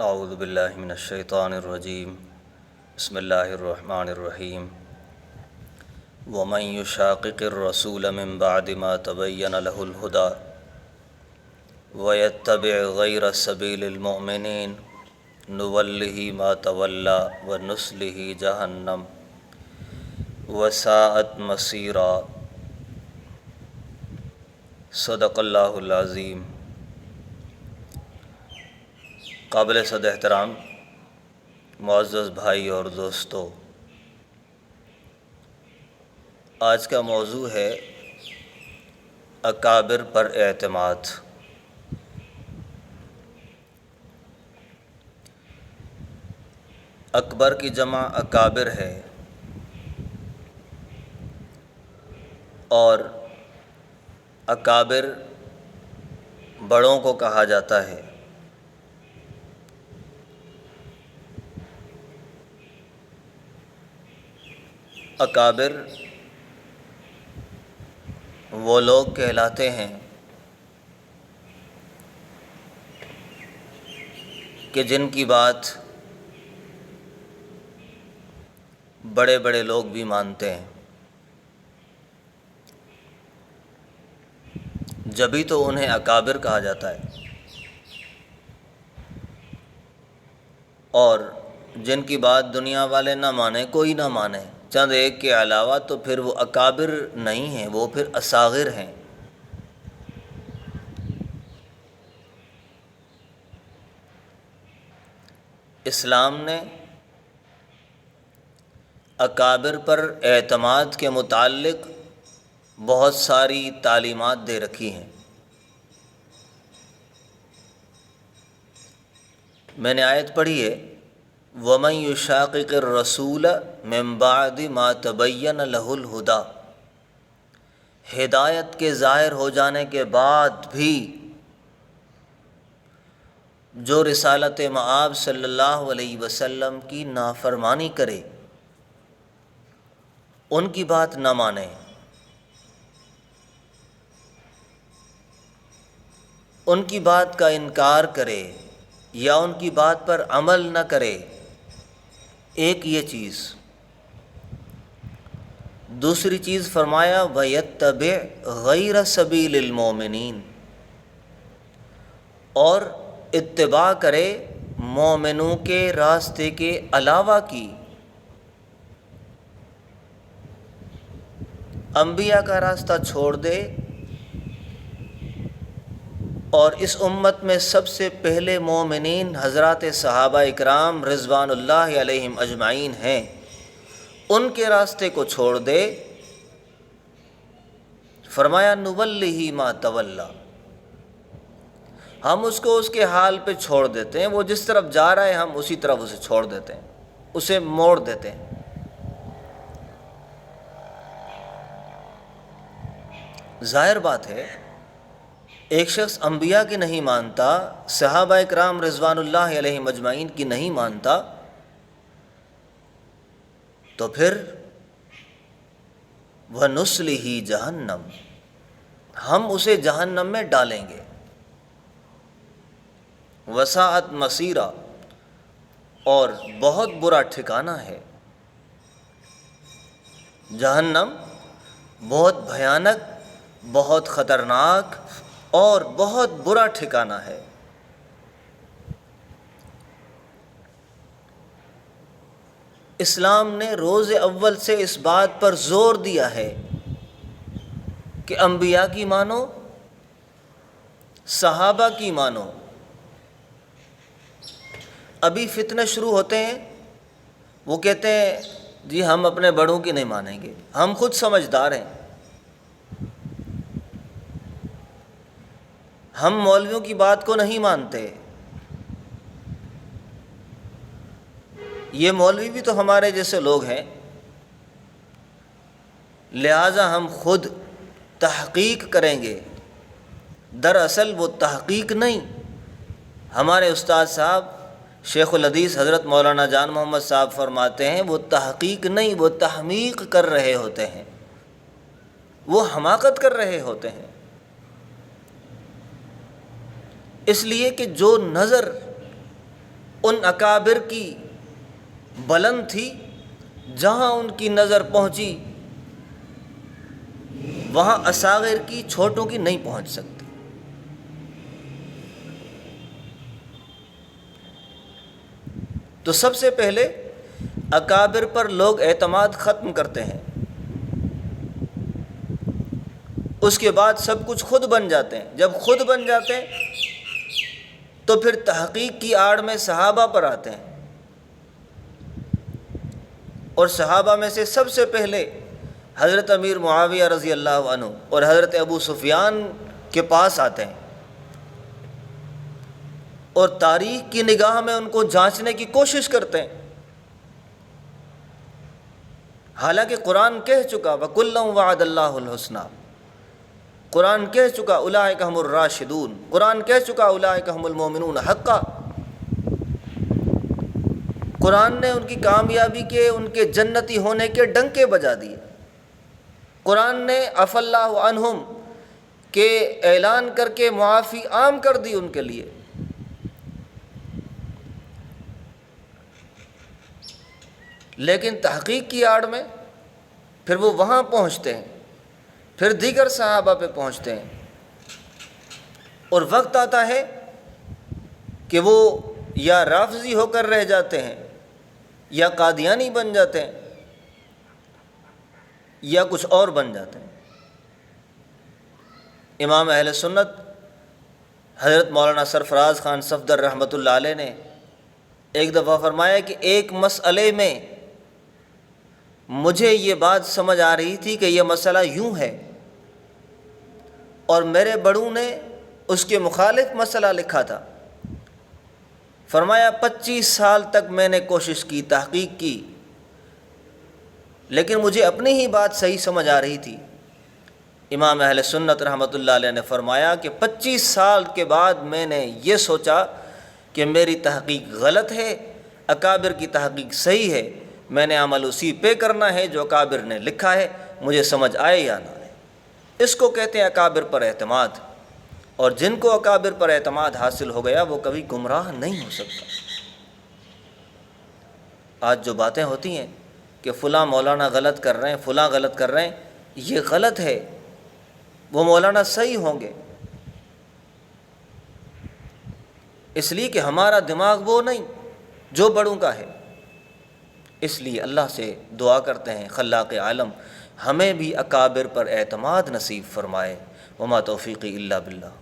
اعوذ باللہ من الشیطان الرجیم بسم اللہ الرحمن الرحیم ومن یشاقق الرسول من بعد ما تبین له الہدی ویتبع غیر سبیل المؤمنین نولہ ما تولی ونصلہ جہنم وساءت مصیرا۔ صدق اللہ العظیم۔ قابل صد احترام معزز بھائی اور دوستو، آج کا موضوع ہے اکابر پر اعتماد۔ اکبر کی جمع اکابر ہے اور اکابر بڑوں کو کہا جاتا ہے۔ اکابر وہ لوگ کہلاتے ہیں کہ جن کی بات بڑے بڑے لوگ بھی مانتے ہیں، جبھی تو انہیں اکابر کہا جاتا ہے، اور جن کی بات دنیا والے نہ مانیں، کوئی نہ مانے چند ایک کے علاوہ، تو پھر وہ اکابر نہیں ہیں، وہ پھر اصاغر ہیں۔ اسلام نے اکابر پر اعتماد کے متعلق بہت ساری تعلیمات دے رکھی ہیں۔ میں نے آیت پڑھی ہے وَمَن يُشَاقِقِ الرَّسُولَ مِن بَعْدِ مَا تَبَيَّنَ لَهُ الْهُدَى، ہدایت کے ظاہر ہو جانے کے بعد بھی جو رسالت مآب صلی اللہ علیہ وسلم کی نافرمانی کرے، ان کی بات نہ مانے، ان کی بات کا انکار کرے یا ان کی بات پر عمل نہ کرے، ایک یہ چیز۔ دوسری چیز فرمایا وَيَتَّبِعْ غَيْرَ سَبِيلِ الْمُؤْمِنِينَ، اور اتباع کرے مومنوں کے راستے کے علاوہ کی۔ انبیاء کا راستہ چھوڑ دے، اور اس امت میں سب سے پہلے مومنین حضرات صحابہ اکرام رضوان اللہ علیہم اجمعین ہیں، ان کے راستے کو چھوڑ دے، فرمایا نُوَلِّهِ مَا تَوَلَّى، ہم اس کو اس کے حال پہ چھوڑ دیتے ہیں، وہ جس طرف جا رہا ہے ہم اسی طرف اسے چھوڑ دیتے ہیں، اسے موڑ دیتے ہیں۔ ظاہر بات ہے ایک شخص انبیاء کی نہیں مانتا، صحابہ اکرام رضوان اللہ علیہم اجمعین کی نہیں مانتا، تو پھر وَنُصْلِهِ جہنم، ہم اسے جہنم میں ڈالیں گے۔ وساعت مصیرا، اور بہت برا ٹھکانہ ہے۔ جہنم بہت بھیانک، بہت خطرناک اور بہت برا ٹھکانہ ہے۔ اسلام نے روز اول سے اس بات پر زور دیا ہے کہ انبیاء کی مانو، صحابہ کی مانو۔ ابھی فتنے شروع ہوتے ہیں، وہ کہتے ہیں جی ہم اپنے بڑوں کی نہیں مانیں گے، ہم خود سمجھدار ہیں، ہم مولویوں کی بات کو نہیں مانتے، یہ مولوی بھی تو ہمارے جیسے لوگ ہیں، لہٰذا ہم خود تحقیق کریں گے۔ دراصل وہ تحقیق نہیں، ہمارے استاد صاحب شیخ الحدیث حضرت مولانا جان محمد صاحب فرماتے ہیں وہ تحقیق نہیں، وہ تحمیق کر رہے ہوتے ہیں، وہ حماقت کر رہے ہوتے ہیں۔ اس لیے کہ جو نظر ان اکابر کی بلند تھی، جہاں ان کی نظر پہنچی وہاں اصاغر کی، چھوٹوں کی نہیں پہنچ سکتی۔ تو سب سے پہلے اکابر پر لوگ اعتماد ختم کرتے ہیں، اس کے بعد سب کچھ خود بن جاتے ہیں۔ جب خود بن جاتے ہیں تو پھر تحقیق کی آڑ میں صحابہ پر آتے ہیں، اور صحابہ میں سے سب سے پہلے حضرت امیر معاویہ رضی اللہ عنہ اور حضرت ابو سفیان کے پاس آتے ہیں، اور تاریخ کی نگاہ میں ان کو جانچنے کی کوشش کرتے ہیں، حالانکہ قرآن کہہ چکا وَكُلًّا وَعَدَ اللَّهُ الْحُسْنَىٰ، قرآن کہہ چکا اولئک هم الراشدون، قرآن کہہ چکا اولئک هم المؤمنون حقا۔ قرآن نے ان کی کامیابی کے، ان کے جنتی ہونے کے ڈنکے بجا دیے۔ قرآن نے عفا اللہ عنہم کے اعلان کر کے معافی عام کر دی ان کے لیے۔ لیکن تحقیق کی آڑ میں پھر وہ وہاں پہنچتے ہیں، پھر دیگر صحابہ پہ پہنچتے ہیں، اور وقت آتا ہے کہ وہ یا رافضی ہو کر رہ جاتے ہیں، یا قادیانی بن جاتے ہیں، یا کچھ اور بن جاتے ہیں۔ امام اہل سنت حضرت مولانا سرفراز خان صفدر رحمۃ اللہ علیہ نے ایک دفعہ فرمایا کہ ایک مسئلے میں مجھے یہ بات سمجھ آ رہی تھی کہ یہ مسئلہ یوں ہے، اور میرے بڑوں نے اس کے مخالف مسئلہ لکھا تھا۔ فرمایا 25 سال تک میں نے کوشش کی، تحقیق کی، لیکن مجھے اپنی ہی بات صحیح سمجھ آ رہی تھی۔ امام اہل سنت رحمۃ اللہ علیہ نے فرمایا کہ 25 سال کے بعد میں نے یہ سوچا کہ میری تحقیق غلط ہے، اکابر کی تحقیق صحیح ہے، میں نے عمل اسی پہ کرنا ہے جو اکابر نے لکھا ہے، مجھے سمجھ آئے یا نہ آئے۔ اس کو کہتے ہیں اکابر پر اعتماد، اور جن کو اکابر پر اعتماد حاصل ہو گیا وہ کبھی گمراہ نہیں ہو سکتا۔ آج جو باتیں ہوتی ہیں کہ فلاں مولانا غلط کر رہے ہیں، فلاں غلط کر رہے ہیں، یہ غلط ہے، وہ مولانا صحیح ہوں گے، اس لیے کہ ہمارا دماغ وہ نہیں جو بڑوں کا ہے۔ اس لیے اللہ سے دعا کرتے ہیں خلاق عالم ہمیں بھی اکابر پر اعتماد نصیب فرمائے۔ وما توفیقی الا باللہ۔